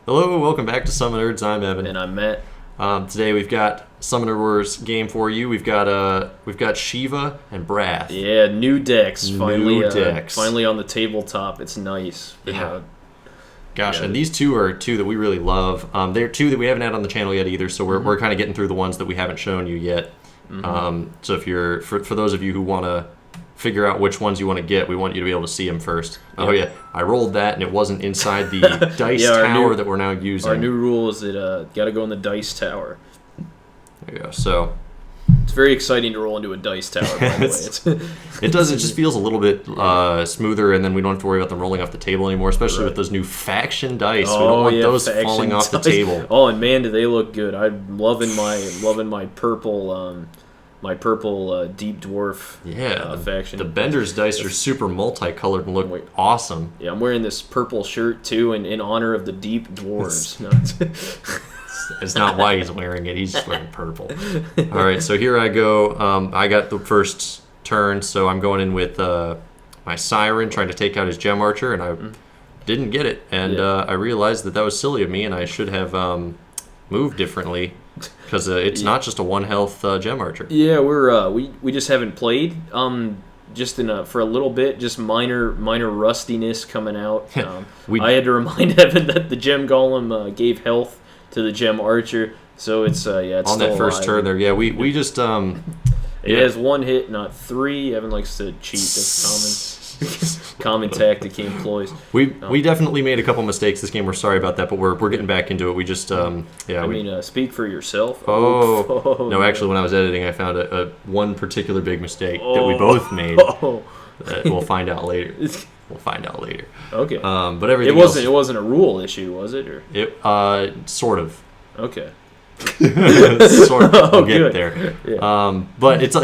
Hello, welcome back to SummoNerds. I'm Evan. And I'm Matt. Today we've got SummoNerds Game for you. We've got Shiva and Brath. Yeah, new decks. New decks. Finally on the tabletop. It's nice. Yeah. Gosh, and these two are two that we really love. They're two that we haven't had on the channel yet either, so we're kind of getting through the ones that we haven't shown you yet. So if you're for those of you who want to figure out which ones you want to get, we want you to be able to see them first. Oh yeah, I rolled that and it wasn't inside the dice tower that we're now using. Our new rule is that got to go in the dice tower. There you go. So it's very exciting to roll into a dice tower, by the way. It does. It just feels a little bit smoother, and then we don't have to worry about them rolling off the table anymore, especially with those new faction dice. We don't want those falling off the table. Oh, and man, do they look good. I'm loving my purple deep dwarf faction. The Bender's dice are super multicolored and look awesome. Yeah, I'm wearing this purple shirt too in honor of the deep dwarves. It's not why he's wearing it. He's just wearing purple. All right, so here I go. I got the first turn, so I'm going in with my Siren, trying to take out his Gem Archer, and I didn't get it. And I realized that was silly of me, and I should have moved differently. Because it's not just a 1 health Gem Archer. Yeah, we just haven't played. Just for a little bit, just minor rustiness coming out. I had to remind Evan that the Gem Golem gave health to the Gem Archer, so it's it's on still that first alive. turn there. Yeah, we just it has 1 hit, not 3. Evan likes to cheat. That's common tactic he employs. We definitely made a couple mistakes this game. We're sorry about that, but we're getting back into it. We just speak for yourself. No, actually, when I was editing, I found a one particular big mistake that we both made. We'll find out later. Okay. But everything it wasn't a rule issue, was it? Or it sort of. Okay. Sort of. We'll get there. Yeah. But it's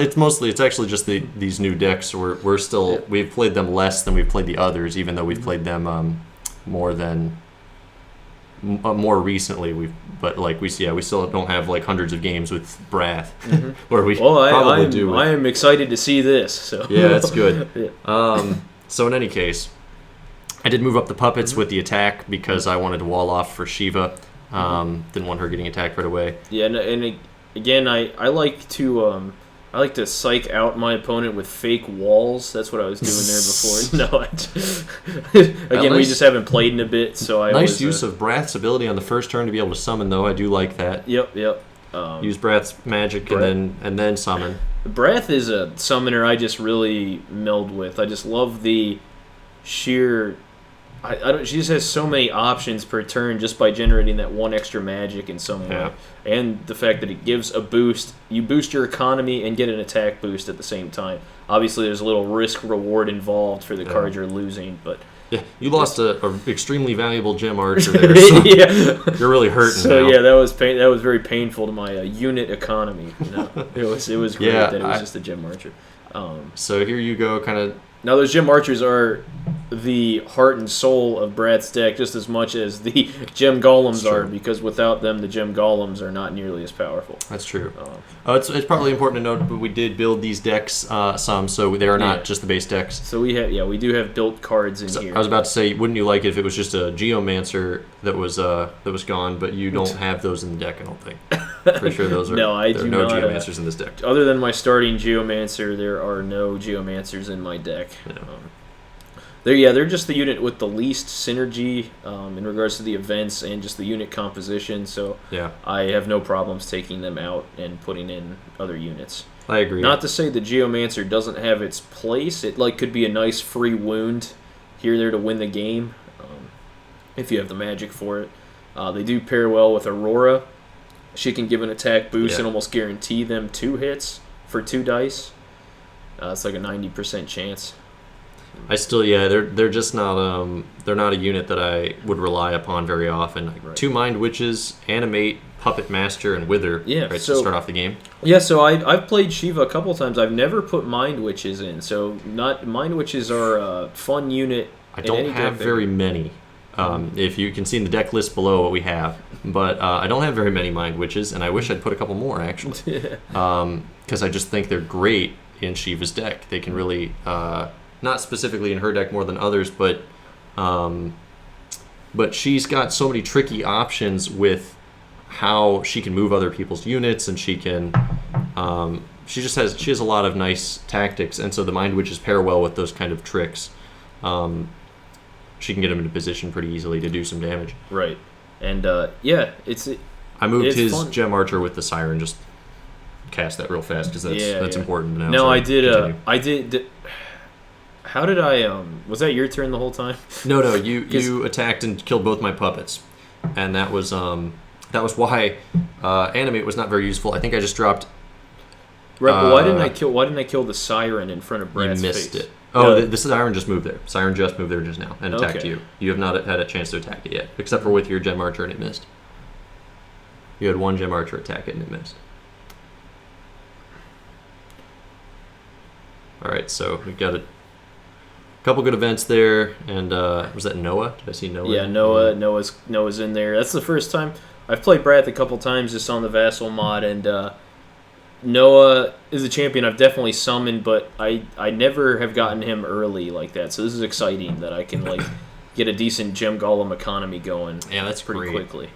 actually just these new decks. We've played them less than we've played the others, even though we've played them more recently. We still don't have like hundreds of games with Brath, where we probably do. I am excited to see this. So yeah, that's good. So in any case, I did move up the puppets with the attack because I wanted to wall off for Shiva. Didn't want her getting attacked right away. Yeah, and again, I like to psych out my opponent with fake walls. That's what I was doing there before. No, we just haven't played in a bit, so nice use of Brath's ability on the first turn to be able to summon, though. I do like that. Yep. Use Brath's magic and then summon. Brath is a summoner I just really meld with. I just love the sheer. She just has so many options per turn just by generating that 1 extra magic in some way. And the fact that it gives a boost. You boost your economy and get an attack boost at the same time. Obviously, there's a little risk-reward involved for the cards you're losing, but... Yeah, you lost an extremely valuable Gem Archer there, so you're really hurting now. So yeah, that was very painful to my unit economy. It was great that it was just a Gem Archer. So here you go, kind of... Now, those Gem Archers are the heart and soul of Brad's deck just as much as the Gem Golems are, because without them, the Gem Golems are not nearly as powerful. That's true. It's probably important to note, but we did build these decks some, so they are not just the base decks. So we do have built cards in here. I was about to say, wouldn't you like it if it was just a Geomancer that was gone, but you don't have those in the deck, I don't think. Pretty sure those are there are no Geomancers in this deck. Other than my starting Geomancer, there are no Geomancers in my deck. They're just the unit with the least synergy in regards to the events and just the unit composition, so I have no problems taking them out and putting in other units. I agree. Not to say the Geomancer doesn't have its place. It could be a nice free wound here or there to win the game if you have the magic for it. They do pair well with Aurora. She can give an attack boost and almost guarantee them 2 hits for 2 dice. It's like a 90% chance. They're just not they're not a unit that I would rely upon very often. 2 Mind Witches, Animate, Puppet Master, and Wither. To start off the game. Yeah, so I've played Shiva a couple times. I've never put Mind Witches in. So Mind Witches are a fun unit. I don't have very many. If you can see in the deck list below what we have, but I don't have very many Mind Witches, and I wish I'd put a couple more actually. Because I just think they're great in Shiva's deck. They can really. Not specifically in her deck more than others, but but she's got so many tricky options with how she can move other people's units, and she can she has a lot of nice tactics, and so the Mind Witches pair well with those kind of tricks. She can get him into position pretty easily to do some damage. Right. And I moved his fun. Gem Archer with the Siren. Just cast that real fast because that's important now. No, so I did. Continue. I did. How did I? Was that your turn the whole time? No. You attacked and killed both my puppets, and that was why animate was not very useful. I think I just dropped. Right, but why didn't I kill the Siren in front of Brath's You missed face? it. Oh, the Siren just moved there. Siren just moved there just now and attacked Okay. you. You have not had a chance to attack it yet, except for with your Gem Archer, and it missed. You had one Gem Archer attack it, and it missed. All right, so we've got a couple good events there, and was that Noah? Did I see Noah? Yeah, Noah's in there. That's the first time I've played Brath a couple times just on the Vassal mod, and Noah is a champion I've definitely summoned, but I never have gotten him early like that. So this is exciting that I can get a decent Gem Golem economy going. Yeah, that's pretty great. quickly.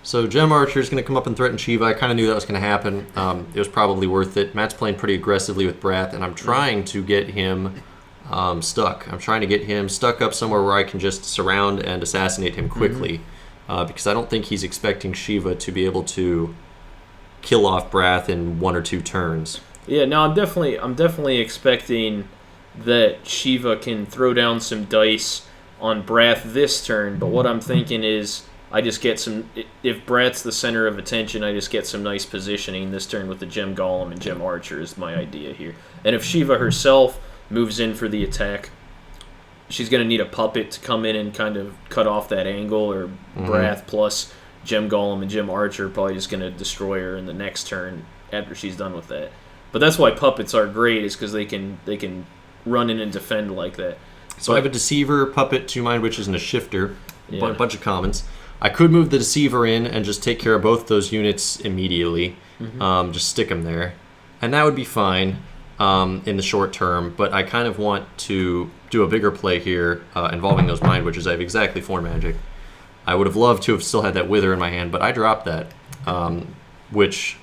So Gem Archer is going to come up and threaten Shiva. I kind of knew that was going to happen. It was probably worth it. Matt's playing pretty aggressively with Brath, and I'm trying to get him stuck. I'm trying to get him stuck up somewhere where I can just surround and assassinate him quickly, because I don't think he's expecting Shiva to be able to kill off Brath in 1 or 2 turns. Yeah, no, I'm definitely expecting that Shiva can throw down some dice on Brath this turn, but what I'm thinking is I just get some. If Brath's the center of attention, I just get some nice positioning this turn with the Gem Golem and Gem Archer is my idea here. And if Shiva herself moves in for the attack, she's going to need a puppet to come in and kind of cut off that angle, or Brath plus Gem Golem and Gem Archer are probably just going to destroy her in the next turn after she's done with that. But that's why puppets are great, is because they can run in and defend like that. So I have a Deceiver, Puppet, 2 Mind Witches, and a Shifter. Yeah. A bunch of commons. I could move the Deceiver in and just take care of both those units immediately. Just stick them there. And that would be fine in the short term, but I kind of want to do a bigger play here involving those Mind Witches. I have exactly 4 magic. I would have loved to have still had that Wither in my hand, but I dropped that, which,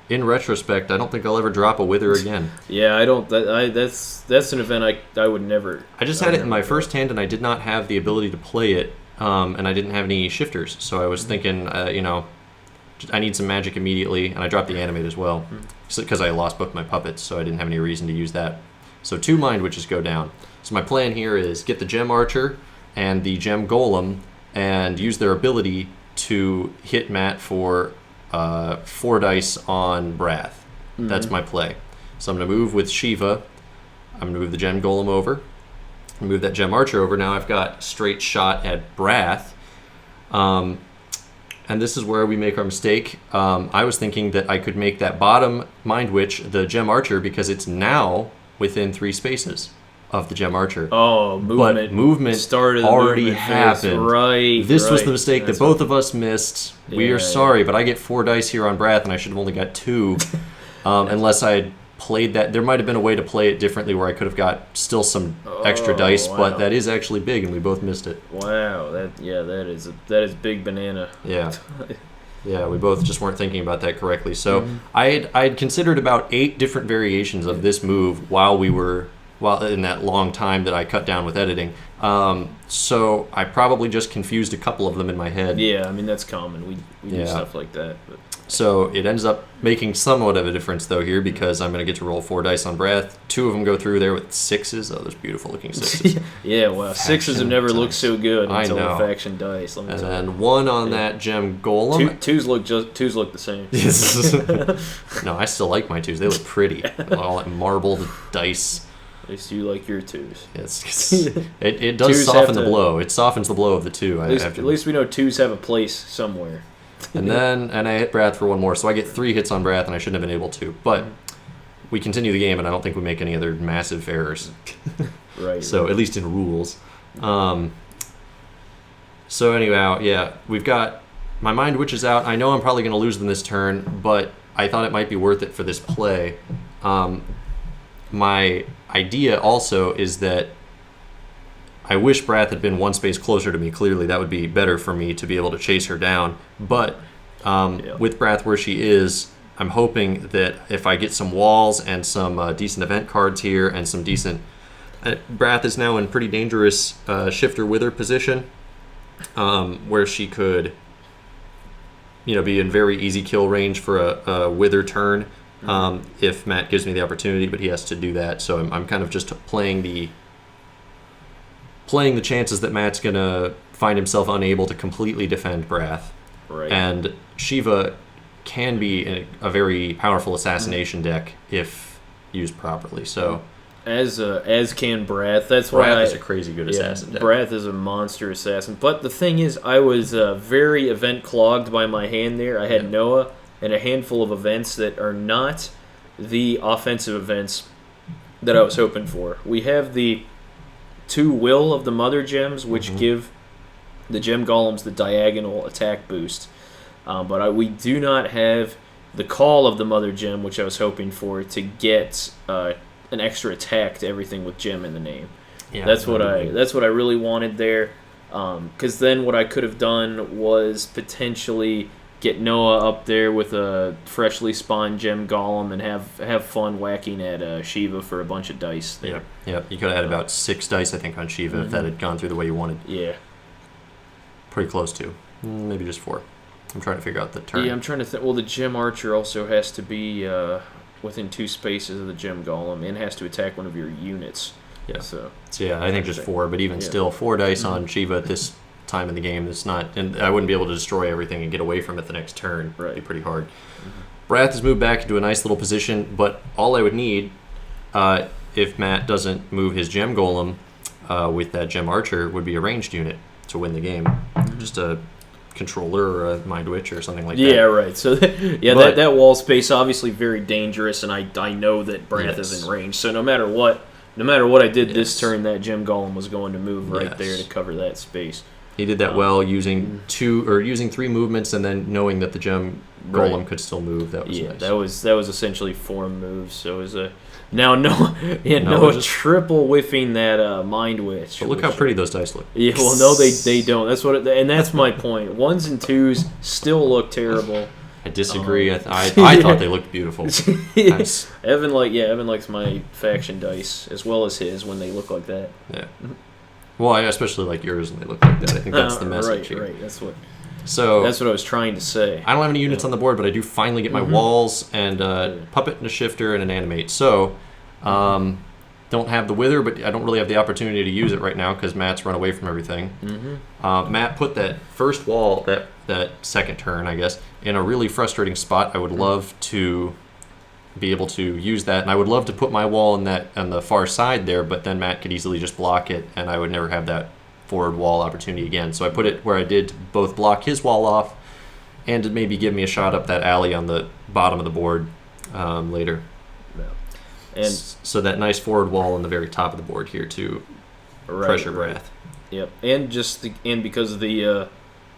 in retrospect, I don't think I'll ever drop a Wither again. Yeah, I don't. That's an event I would never. I just had it in my first hand, and I did not have the ability to play it, and I didn't have any shifters. So I was thinking, I need some magic immediately, and I dropped the animate as well, because I lost both my puppets, so I didn't have any reason to use that. So 2 Mind Witches go down. So my plan here is get the Gem Archer and the Gem Golem, and use their ability to hit Matt for 4 dice on Brath. That's my play. So I'm going to move with Shiva. I'm going to move the Gem Golem over. Move that Gem Archer over. Now I've got straight shot at Brath. And this is where we make our mistake. I was thinking that I could make that bottom Mind Witch the Gem Archer because it's now within 3 spaces of the Gem Archer. Oh, movement. But movement started already movement happened. phase. Right. This was the right. mistake That's that both of us missed. We are Yeah, sorry, but I get 4 dice here on Brath, and I should have only got 2. Unless I had played that. There might have been a way to play it differently where I could have got still some extra dice, wow. but that is actually big, and we both missed it. Wow. That is big banana. Yeah. Yeah, we both just weren't thinking about that correctly. So I had considered about 8 different variations of this move while in that long time that I cut down with editing. So I probably just confused a couple of them in my head. Yeah, I mean that's common. We do stuff like that. But. So it ends up making somewhat of a difference though here because I'm going to get to roll 4 dice on Brath. 2 of them go through there with 6s. Oh, those beautiful looking 6s. Yeah, well, 6s have never looked so good I until know. the faction dice. Let me And tell then you. 1 on that Gem Golem. Twos look the same. No, I still like my 2s. They look pretty. All that marbled dice. At least you like your 2s. It does 2s soften have the to- blow. It softens the blow of the 2. At least we know 2s have a place somewhere. And I hit Brath for 1 more, so I get 3 hits on Brath, and I shouldn't have been able to. But we continue the game, and I don't think we make any other massive errors. Right. So at least in rules. So anyhow, yeah, we've got my Mind Witch is out. I know I'm probably going to lose them this turn, but I thought it might be worth it for this play. My idea also is that I wish Brath had been one space closer to me. Clearly, that would be better for me to be able to chase her down. But with Brath where she is, I'm hoping that if I get some walls and some decent event cards here and some decent... Brath is now in pretty dangerous Shifter Wither position, where she could, be in very easy kill range for a Wither turn if Matt gives me the opportunity, but he has to do that. So I'm kind of just playing the chances that Matt's going to find himself unable to completely defend Brath. Right. And Shiva can be a very powerful assassination deck if used properly. So as can Brath. That's why Brath is a crazy good assassin deck. Brath is a monster assassin. But the thing is, I was very event clogged by my hand there. I had Noah and a handful of events that are not the offensive events that I was hoping for. We have the 2 Will of the Mother Gems, which give the Gem Golems the diagonal attack boost. But we do not have the Call of the Mother Gem, which I was hoping for, to get an extra attack to everything with Gem in the name. Yeah, that's what I really wanted there. Because then what I could have done was potentially get Noah up there with a freshly spawned Gem Golem and have fun whacking at Shiva for a bunch of dice there. Yeah. You could have had about 6 dice, I think, on Shiva if that had gone through the way you wanted. Yeah. Pretty close to. Maybe just 4. I'm trying to figure out the turn. Yeah, I'm trying to think. Well, the Gem Archer also has to be within 2 spaces of the Gem Golem and has to attack one of your units. Yeah. So yeah, I think just 4, but even still, 4 dice on Shiva at this time in the game is not, and I wouldn't be able to destroy everything and get away from it the next turn. Right. It'd be pretty hard. Brath has moved back into a nice little position, but all I would need, if Matt doesn't move his Gem Golem with that Gem Archer, would be a ranged unit to win the game. Just a controller or a Mind Witch or something like that. Yeah, right. So that wall space obviously very dangerous, and I know that Brath is in range. So no matter what I did this turn, that Gem Golem was going to move right there to cover that space. He did that well, using 3 movements, and then knowing that the Gem Golem could still move. That was nice. That was essentially 4 moves. So it was Noah triple whiffing that Mind Witch. But look how pretty those dice look. Yeah, well, no, they don't. And that's my point. 1s and 2s still look terrible. I disagree. I thought they looked beautiful. Nice. Evan likes my faction dice as well as his when they look like that. Yeah. Well, I especially like yours when they look like that. I think that's the message here. Right. That's what I was trying to say. I don't have any units on the board, but I do finally get my walls and Puppet and a Shifter and an Animate. So, don't have the Wither, but I don't really have the opportunity to use it right now because Matt's run away from everything. Matt put that first wall, that second turn, I guess, in a really frustrating spot. I would love to be able to use that, and I would love to put my wall on the far side there, but then Matt could easily just block it, and I would never have that forward wall opportunity again. So I put it where I did to both block his wall off and to maybe give me a shot up that alley on the bottom of the board later. And so that nice forward wall on the very top of the board here to pressure Brath. Yep, and because the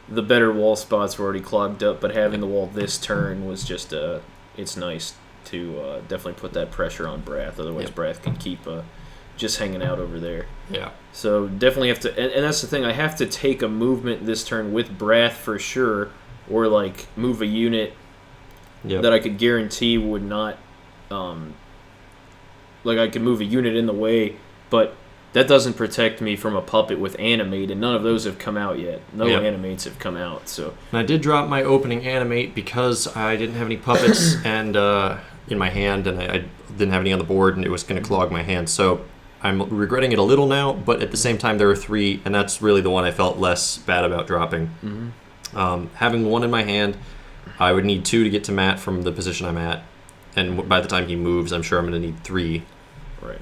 better wall spots were already clogged up, but having the wall this turn was just it's nice to definitely put that pressure on Brath. Otherwise, Brath can keep just hanging out over there. Yeah. So definitely have to, and that's the thing. I have to take a movement this turn with Brath for sure, or like move a unit that I could guarantee would not. Like I could move a unit in the way, but that doesn't protect me from a puppet with Animate, and none of those have come out yet. No Animates have come out. So and I did drop my opening Animate because I didn't have any puppets and in my hand, and I didn't have any on the board, and it was going to clog my hand. So I'm regretting it a little now, but at the same time there are 3, and that's really the one I felt less bad about dropping. Having 1 in my hand, I would need 2 to get to Matt from the position I'm at. And by the time he moves, I'm sure I'm going to need 3. Right.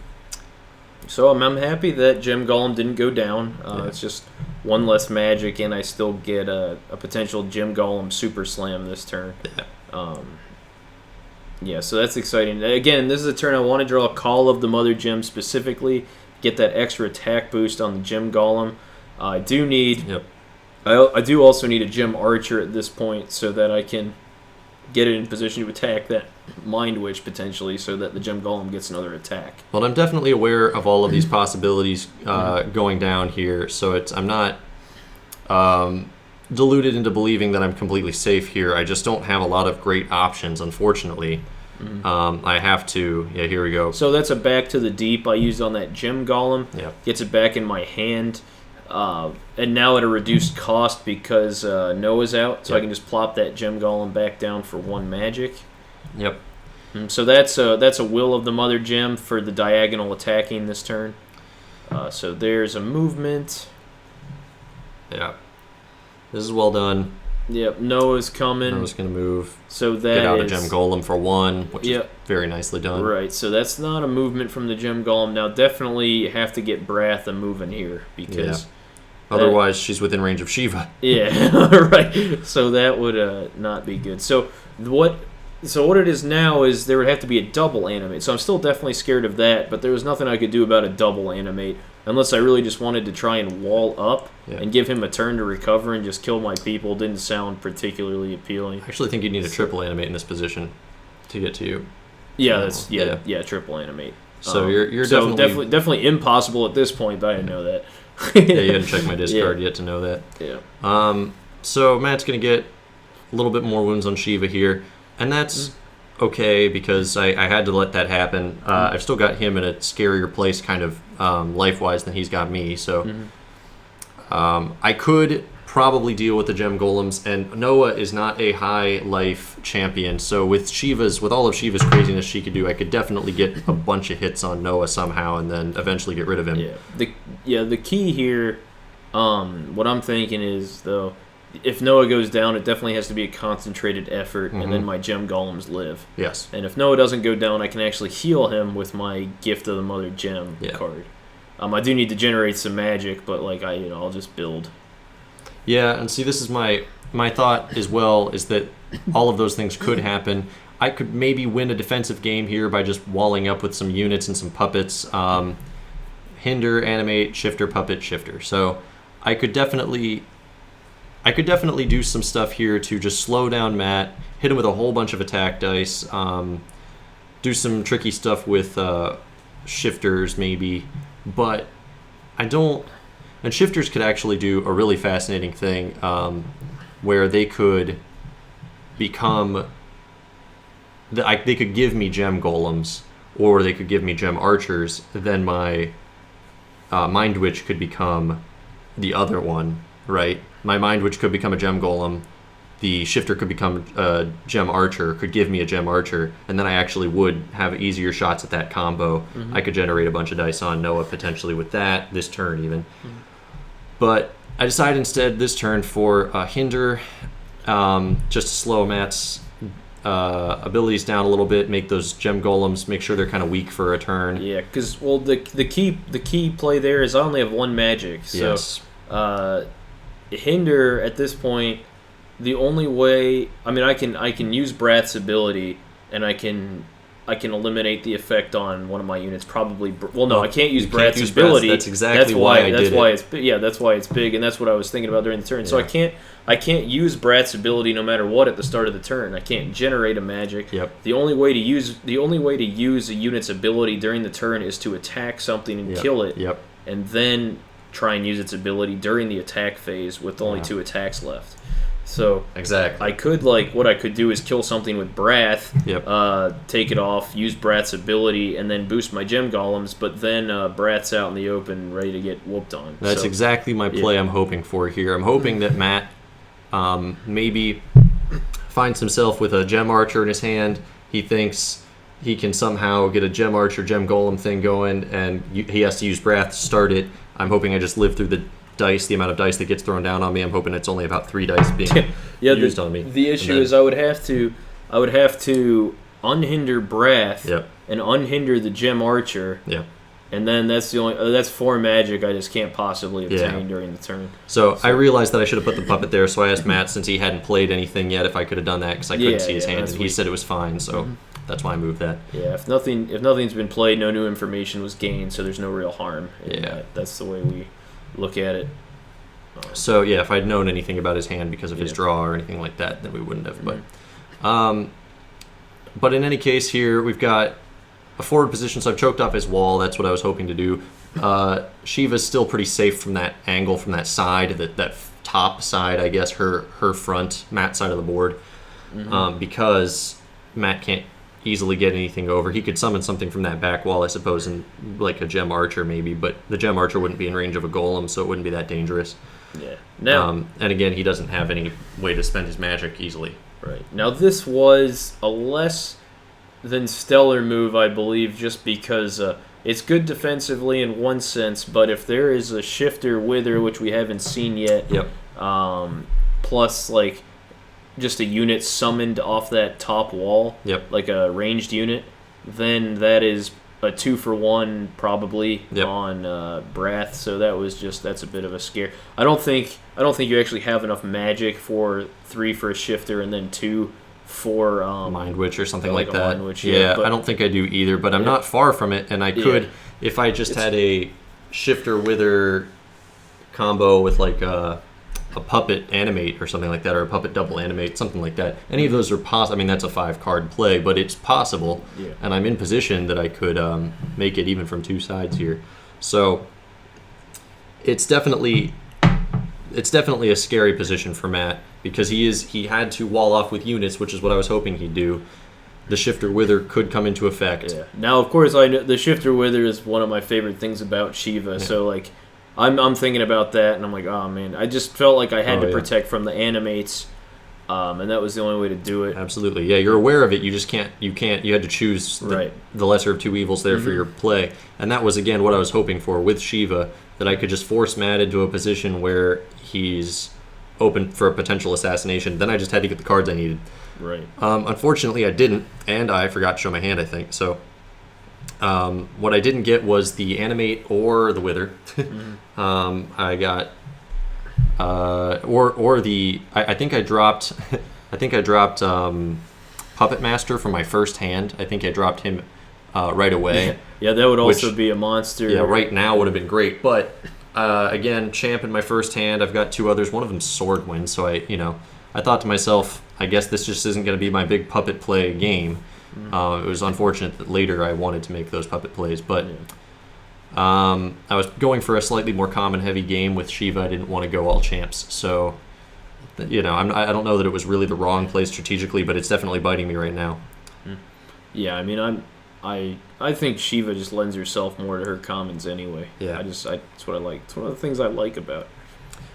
So I'm happy that Gem Golem didn't go down. It's just 1 less magic, and I still get a potential Gem Golem Super Slam this turn. So that's exciting. Again, this is a turn I want to draw a Call of the Mother Gem specifically, get that extra attack boost on the Gem Golem. I do need... I do also need a Gem Archer at this point so that I can get it in position to attack that Mind Witch potentially, so that the Gem Golem gets another attack. Well, I'm definitely aware of all of these possibilities going down here, so I'm not deluded into believing that I'm completely safe here. I just don't have a lot of great options, unfortunately. I have to. Yeah, here we go. So that's a Back to the Deep I used on that Gem Golem. Yep. Gets it back in my hand. And now at a reduced cost because Noah's out, so I can just plop that Gem Golem back down for 1 magic. Yep. So that's a Will of the Mother Gem for the diagonal attacking this turn. So there's a movement. Yeah. This is well done. Yep, Noah's coming. Noah's going to move. So that get out a is, Gem Golem for 1, which is very nicely done. Right, so that's not a movement from the Gem Golem. Now definitely have to get Brath a moving here because... Otherwise, she's within range of Shiva. Yeah, right. So that would not be good. So what it is now is there would have to be a double animate. So I'm still definitely scared of that, but there was nothing I could do about a double animate unless I really just wanted to try and wall up and give him a turn to recover and just kill my people. Didn't sound particularly appealing. I actually think you need a triple animate in this position to get to you. Yeah, triple animate. So you're definitely impossible at this point, but I didn't know that. Yeah, you hadn't checked my discard yet to know that. Yeah. So Matt's going to get a little bit more wounds on Shiva here, and that's okay because I had to let that happen. I've still got him in a scarier place kind of life-wise than he's got me, so I could probably deal with the Gem Golems, and Noah is not a high life champion, so with all of Shiva's craziness she could do, I could definitely get a bunch of hits on Noah somehow and then eventually get rid of him. The key here, what I'm thinking is, though, if Noah goes down, it definitely has to be a concentrated effort, and then my Gem Golems live. Yes. And if Noah doesn't go down, I can actually heal him with my Gift of the Mother Gem card. I do need to generate some magic, but I'll just build. Yeah, and see, this is my thought as well, is that all of those things could happen. I could maybe win a defensive game here by just walling up with some units and some puppets. Hinder, animate, shifter, puppet, shifter. So I could definitely do some stuff here to just slow down Matt, hit him with a whole bunch of attack dice, do some tricky stuff with shifters maybe, but I don't... And shifters could actually do a really fascinating thing where they could become... They could give me Gem Golems, or they could give me Gem Archers, then my Mind Witch could become the other one, right? My Mind Witch could become a Gem Golem, the Shifter could become a Gem Archer, could give me a Gem Archer, and then I actually would have easier shots at that combo. I could generate a bunch of dice on Noah potentially with that, this turn even. But I decided instead this turn for Hinder, just to slow Matt's abilities down a little bit, make those Gem Golems, make sure they're kind of weak for a turn. Yeah, because the key play there is I only have 1 magic, so Hinder at this point, the only way I can use Brath's ability and I can eliminate the effect on one of my units. Probably. Well, no, I can't use Brath's ability. That's exactly why I did it. That's why it's big, and that's what I was thinking about during the turn. Yeah. So I can't use Brath's ability no matter what at the start of the turn. I can't generate a magic. Yep. The only way to use a unit's ability during the turn is to attack something and kill it. Yep. And then try and use its ability during the attack phase with only 2 attacks left. So exactly, I could what I could do is kill something with Brath, take it off, use Brath's ability, and then boost my Gem Golems. But then Brath's out in the open, ready to get whooped on. That's exactly my play. I'm hoping for here. I'm hoping that Matt maybe finds himself with a Gem Archer in his hand. He thinks he can somehow get a Gem Archer, Gem Golem thing going, and he has to use Brath to start it. I'm hoping I just live through the amount of dice that gets thrown down on me. I'm hoping it's only about 3 dice being used on me. The issue is I would have to unhinder Brath and unhinder the Gem Archer. Yeah. And then that's 4 magic I just can't possibly obtain during the turn. So I realized that I should have put the puppet there, so I asked Matt, since he hadn't played anything yet, if I could have done that, because I couldn't see his hand, and he said it was fine, so that's why I moved that. Yeah, if nothing's been played, no new information was gained, so there's no real harm. That's the way we look at it. So if I'd known anything about his hand because of his draw or anything like that, then we wouldn't have. But But in any case, here we've got a forward position, so I've choked off his wall. That's what I was hoping to do. Shiva's still pretty safe from that angle, from that side, that top side, I guess, her front, Matt's side of the board, because Matt can't easily get anything over. He could summon something from that back wall, I suppose, and like a Gem Archer maybe, but the Gem Archer wouldn't be in range of a Golem, so it wouldn't be that dangerous. Yeah. Now, and again, he doesn't have any way to spend his magic easily. Right. Now, this was a less than stellar move, I believe, just because it's good defensively in one sense, but if there is a Shifter Wither, which we haven't seen yet, plus, like, just a unit summoned off that top wall, like a ranged unit, then that is a 2-for-1 probably on Brath. So that's a bit of a scare. I don't think you actually have enough magic for 3 for a Shifter and then 2 for Mind Witch or something like that. Mind Witch, I don't think I do either, but I'm not far from it, and I could if I just had a Shifter Wither combo with like a Puppet Animate or something like that, or a Puppet Double Animate, something like that. Any of those are possible. I mean, that's a 5-card play, but it's possible, and I'm in position that I could make it even from 2 sides here. So it's definitely a scary position for Matt, because he had to wall off with units, which is what I was hoping he'd do. The Shifter Wither could come into effect. Yeah. Now, of course, I know the Shifter Wither is one of my favorite things about Shiva, so like I'm thinking about that, and I'm like, oh man, I just felt like I had to protect from the animates, and that was the only way to do it. Absolutely, yeah. You're aware of it. You just can't. You had to choose the lesser of 2 evils there for your play, and that was again what I was hoping for with Shiva, that I could just force Matt into a position where he's open for a potential assassination. Then I just had to get the cards I needed. Right. Unfortunately, I didn't, and I forgot to show my hand, I think. So what I didn't get was the Animate or the Wither. I got I think I dropped Puppet Master from my first hand. I think I dropped him right away. Yeah, that would also be a monster. Yeah, right now would have been great, but again, Champ in my first hand. I've got 2 others. One of them's Sorgwen, so I thought to myself, I guess this just isn't going to be my big puppet play game. It was unfortunate that later I wanted to make those puppet plays, but I was going for a slightly more common heavy game with Shiva. I didn't want to go all champs, so I don't know that it was really the wrong play strategically, but it's definitely biting me right now. Yeah, I mean, I think Shiva just lends herself more to her commons anyway. Yeah, that's what I like. It's one of the things I like about.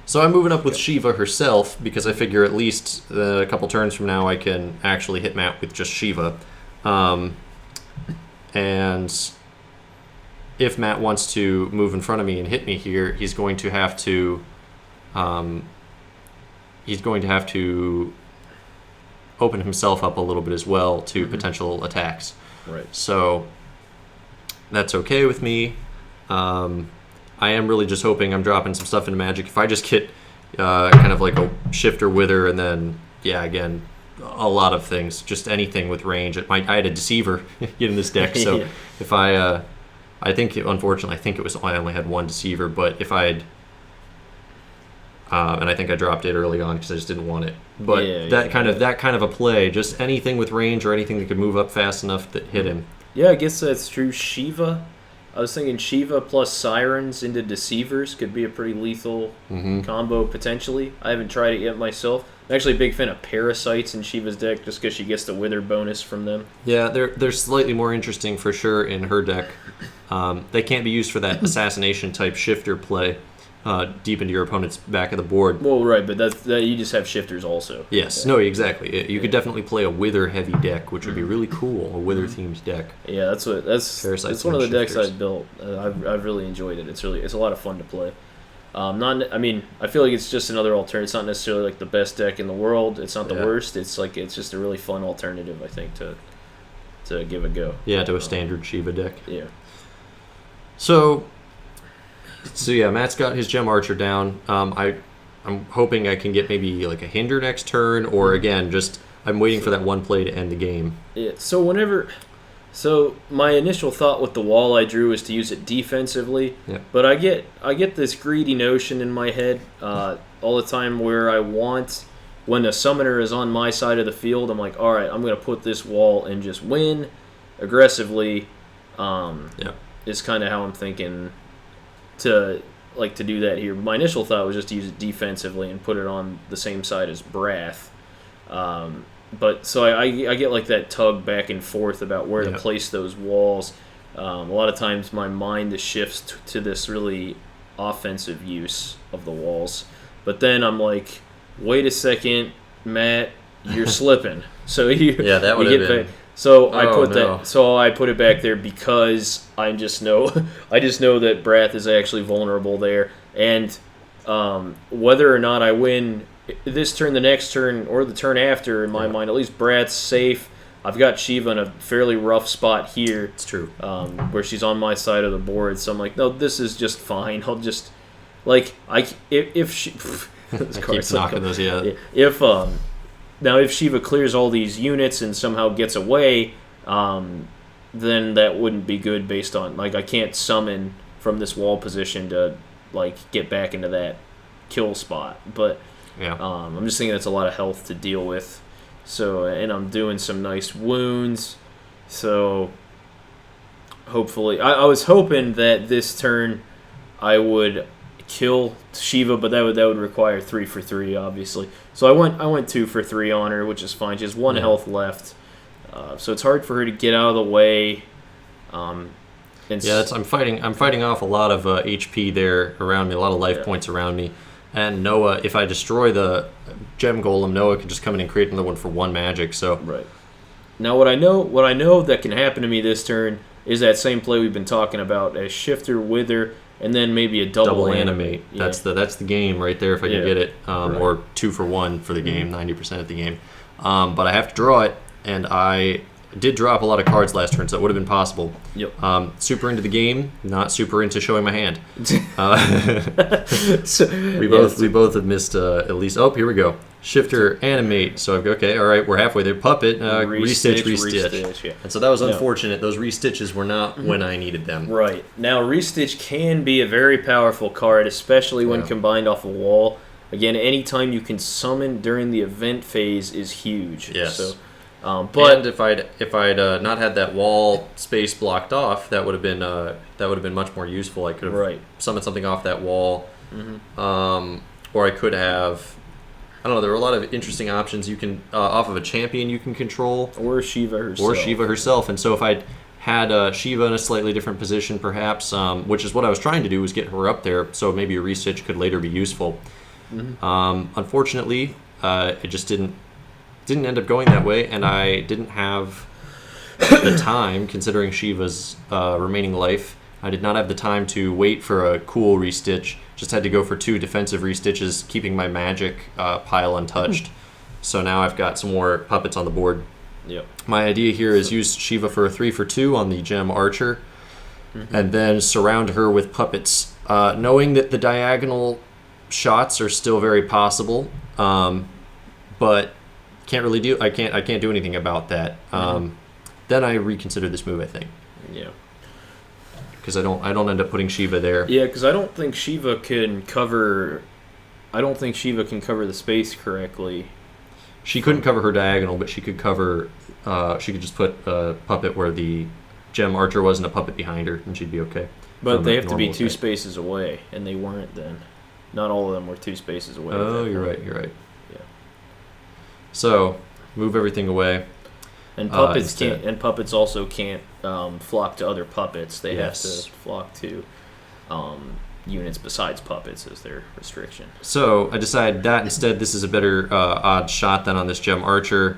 So I'm moving up with Shiva herself, because I figure at least a couple turns from now I can actually hit Matt with just Shiva. And if Matt wants to move in front of me and hit me here, he's going to have to open himself up a little bit as well to potential attacks. Right. So that's okay with me. I am really just hoping I'm dropping some stuff into Magic. If I just get kind of like a Shifter Wither, and then again, a lot of things, just anything with range. I had a Deceiver in this deck, so if I think unfortunately I only had 1 Deceiver, but if I had and I think I dropped it early on because I just didn't want it. But that kind of a play, just anything with range or anything that could move up fast enough that hit him. Yeah, I guess that's true. Shiva, I was thinking Shiva plus Sirens into Deceivers could be a pretty lethal combo potentially. I haven't tried it yet myself. I'm actually a big fan of Parasites in Shiva's deck just because she gets the Wither bonus from them. Yeah, they're slightly more interesting for sure in her deck. They can't be used for that assassination type Shifter play deep into your opponent's back of the board. Well, right, but that you just have Shifters also. Yes, no, exactly. You could definitely play a Wither heavy deck, which would be really cool, a Wither themed deck. Yeah, that's one of the decks I've built. I've really enjoyed it. It's a lot of fun to play. I feel like it's just another alternative. It's not necessarily like the best deck in the world. It's not the worst. It's just a really fun alternative, I think, to give a go. Yeah, to a standard Shiva deck. Yeah. So yeah, Matt's got his Gem Archer down. I'm hoping I can get maybe like a Hinder next turn, or again, just I'm waiting for that 1 play to end the game. Yeah. So my initial thought with the wall I drew is to use it defensively, but I get this greedy notion in my head all the time where I want when a summoner is on my side of the field, I'm like, all right, I'm going to put this wall and just win aggressively. Is kind of how I'm thinking to do that here. My initial thought was just to use it defensively and put it on the same side as Brath. But so I get like that tug back and forth about where to place those walls. A lot of times my mind shifts to this really offensive use of the walls. But then I'm like, wait a second, Matt, you're slipping. So that would have been. So I put it back there because I just know that Brath is actually vulnerable there, and whether or not I win this turn, the next turn, or the turn after, in my mind, at least Brath's safe. I've got Shiva in a fairly rough spot here. It's true. Where she's on my side of the board, so I'm like, no, this is just fine. I'll just if she keeps knocking those, Now, if Shiva clears all these units and somehow gets away, then that wouldn't be good based on, I can't summon from this wall position to, get back into that kill spot. But I'm just thinking that's a lot of health to deal with. So, and I'm doing some nice wounds. So, hopefully, I was hoping that this turn I would kill Shiva, but that would require 3 for 3, obviously. So I went 2 for 3 on her, which is fine. She has 1 health left, so it's hard for her to get out of the way. I'm fighting off a lot of HP there around me, a lot of life points around me. And Noah, if I destroy the Gem Golem, Noah can just come in and create another one for 1 magic. So right now, what I know that can happen to me this turn is that same play we've been talking about, as Shifter, Wither. And then maybe a double animate. Yeah. That's the game right there if I can get it. Or 2 for 1 for the game, 90% of the game. But I have to draw it, and I did drop a lot of cards last turn, so it would have been possible. Yep. Super into the game, not super into showing my hand. We both have missed at least. Oh, here we go. Shifter, animate. So I've got, okay, all right, we're halfway there. Puppet, restitch. Yeah. And so that was unfortunate. Those restitches were not when I needed them. Right. Now, restitch can be a very powerful card, especially when combined off a wall. Again, anytime you can summon during the event phase is huge. Yes. So, but if I'd not had that wall space blocked off, that would have been much more useful. I could have summoned something off that wall, or I could have. I don't know. There are a lot of interesting options. You can off of a champion you can control, or Shiva herself. And so if I'd had Shiva in a slightly different position, perhaps, which is what I was trying to do, was get her up there. So maybe a restitch could later be useful. Unfortunately, it just didn't end up going that way, and I didn't have the time, considering Shiva's remaining life. I did not have the time to wait for a cool restitch. Just had to go for 2 defensive restitches, keeping my magic pile untouched. So now I've got some more puppets on the board. Yep. My idea here is use Shiva for a 3 for 2 on the Gem Archer, and then surround her with puppets, knowing that the diagonal shots are still very possible, but can't really do. I can't do anything about that. Then I reconsider this move, I think. Yeah. Because I don't end up putting Shiva there. Yeah, because I don't think Shiva can cover the space correctly. She couldn't cover her diagonal, but she could cover. She could just put a puppet where the Gem Archer wasn't a puppet behind her, and she'd be okay. But they have to be 2 spaces away, and they weren't then. Not all of them were 2 spaces away. Oh, you're right. Yeah. So move everything away. And puppets can't. And puppets also can't flock to other puppets. They have to flock to units besides puppets as their restriction. So I decided that instead this is a better odd shot than on this Gem Archer.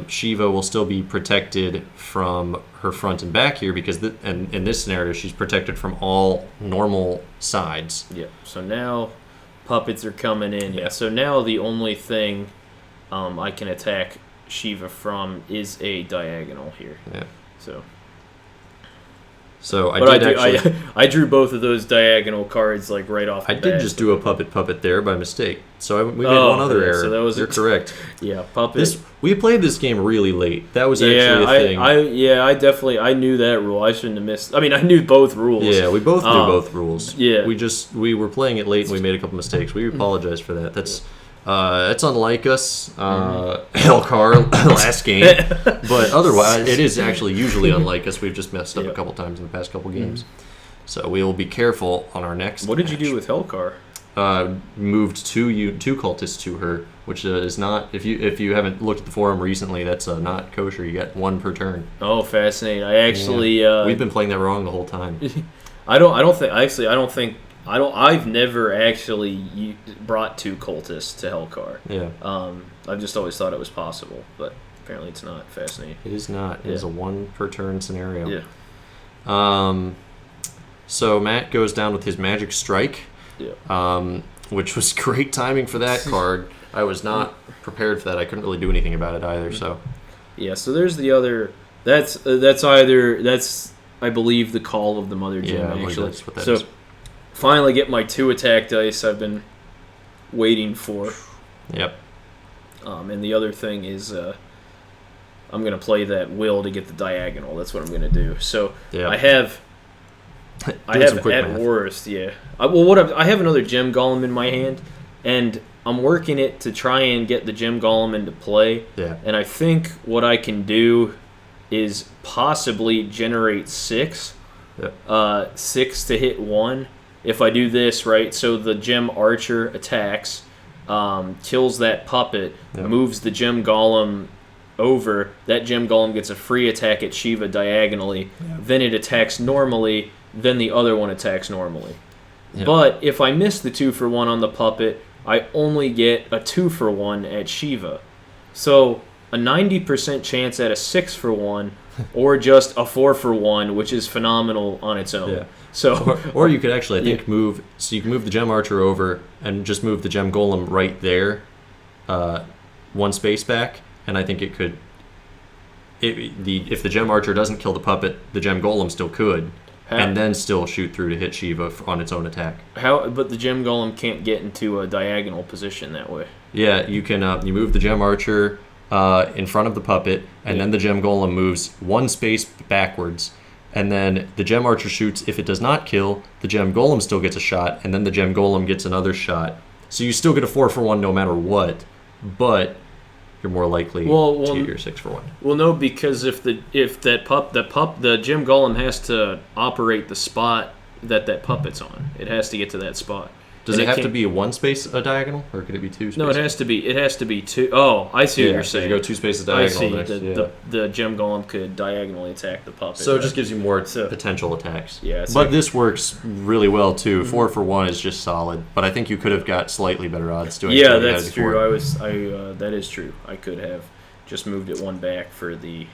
Shiva will still be protected from her front and back here because in this scenario she's protected from all normal sides. Yep. So now puppets are coming in. Yeah. So now the only thing I can attack Shiva from is a diagonal here. Yeah. So I drew both of those diagonal cards right off the bat. I did just do a puppet there by mistake. So we made one other error. So you're correct. Yeah, puppet. We played this game really late. That was actually a thing. I knew that rule. I shouldn't have missed. I mean, I knew both rules. Yeah, we both knew both rules. Yeah. We were playing it late and we made a couple mistakes. We apologize for that. It's unlike us, Hellcar last game, but otherwise it is actually usually unlike us. We've just messed up a couple times in the past couple games, so we will be careful on our next. What did you do with Hellcar? Moved two cultists to her, which is not. If you haven't looked at the forum recently, that's not kosher. You get one per turn. Oh, fascinating! I actually we've been playing that wrong the whole time. I've never actually brought 2 cultists to Hellcar. Yeah. I've just always thought it was possible, but apparently it's not. Fascinating. It is not. It is a 1 per turn scenario. Yeah. So Matt goes down with his Magic Strike. Yeah. Which was great timing for that card. I was not prepared for that. I couldn't really do anything about it either. So. Yeah. So there's the other. That's I believe the call of the Mother Gem. Yeah, actually. that's what that is. Finally get my 2 attack dice I've been waiting for. Yep. And the other thing is I'm going to play that will to get the diagonal. That's what I'm going to do. So I have at worst, I have another Gem Golem in my hand, and I'm working it to try and get the Gem Golem into play. Yeah. And I think what I can do is possibly generate 6. Yep. 6 to hit 1. If I do this, right, so the Gem Archer attacks, kills that puppet, moves the Gem Golem over, that Gem Golem gets a free attack at Shiva diagonally, then it attacks normally, then the other one attacks normally. Yep. But if I miss the 2 for 1 on the puppet, I only get a 2 for 1 at Shiva. So a 90% chance at a 6 for 1, or just a 4 for 1, which is phenomenal on its own. Yeah. So, or you could actually, I think, move. So you can move the Gem Archer over and just move the Gem Golem right there, 1 space back, and I think it could. If the Gem Archer doesn't kill the puppet, the Gem Golem still could, and then still shoot through to hit Shiva on its own attack. But the Gem Golem can't get into a diagonal position that way. Yeah, you can. You move the Gem Archer in front of the puppet, and then the Gem Golem moves 1 space backwards. And then the Gem Archer shoots. If it does not kill, the Gem Golem still gets a shot, and then the Gem Golem gets another shot. So you still get a 4 for 1 no matter what, but you're more likely to get your 6 for 1. Well, no, because if the Gem Golem has to operate the spot that puppet's on. It has to get to that spot. Does it have to be 1 space a diagonal, or could it be 2 spaces? No, it has to be 2. Oh, I see what you're saying. You go 2 spaces diagonal. I see. The Gem Golem could diagonally attack the puppet. So it just gives you more potential attacks. Yeah. But this works really well too. 4 for 1 is just solid. But I think you could have got slightly better odds doing it. Yeah, that's true. That is true. I could have just moved it 1 back for the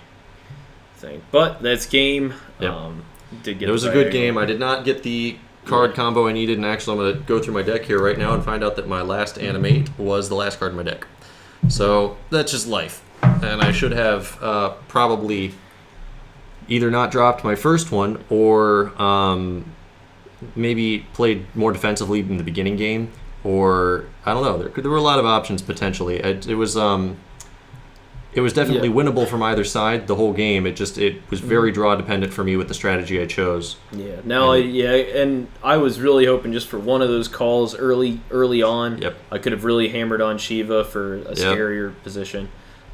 thing. But that's game. Yep. It was a good game. I did not get the card combo I needed, and actually I'm going to go through my deck here right now and find out that my last animate was the last card in my deck. So that's just life. And I should have probably either not dropped my first one or maybe played more defensively in the beginning game, or I don't know. There were a lot of options potentially. It was definitely winnable from either side the whole game. It was very draw dependent for me with the strategy I chose. Yeah. And I was really hoping just for one of those calls early on. Yep. I could have really hammered on Shiva for a scarier position.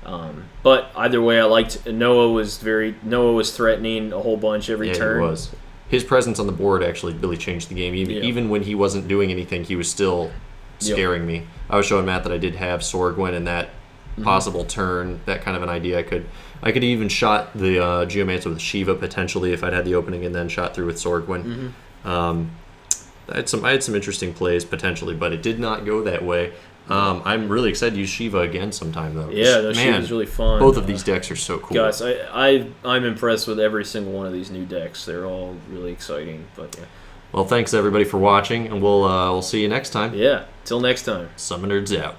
But either way, I liked Noah was threatening a whole bunch every turn. He was. His presence on the board actually really changed the game. Even when he wasn't doing anything, he was still scaring me. I was showing Matt that I did have Sorgwen in that possible turn, that kind of an idea. I could even shot the Geomancer with Shiva potentially if I'd had the opening, and then shot through with Sorgwen. I had some interesting plays potentially, but it did not go that way. I'm really excited to use Shiva again sometime though. Yeah, Shiva's really fun. Both of these decks are so cool. Guys, I'm impressed with every single one of these new decks. They're all really exciting. But yeah. Well, thanks everybody for watching, and we'll see you next time. Yeah, till next time. SummoNerds out.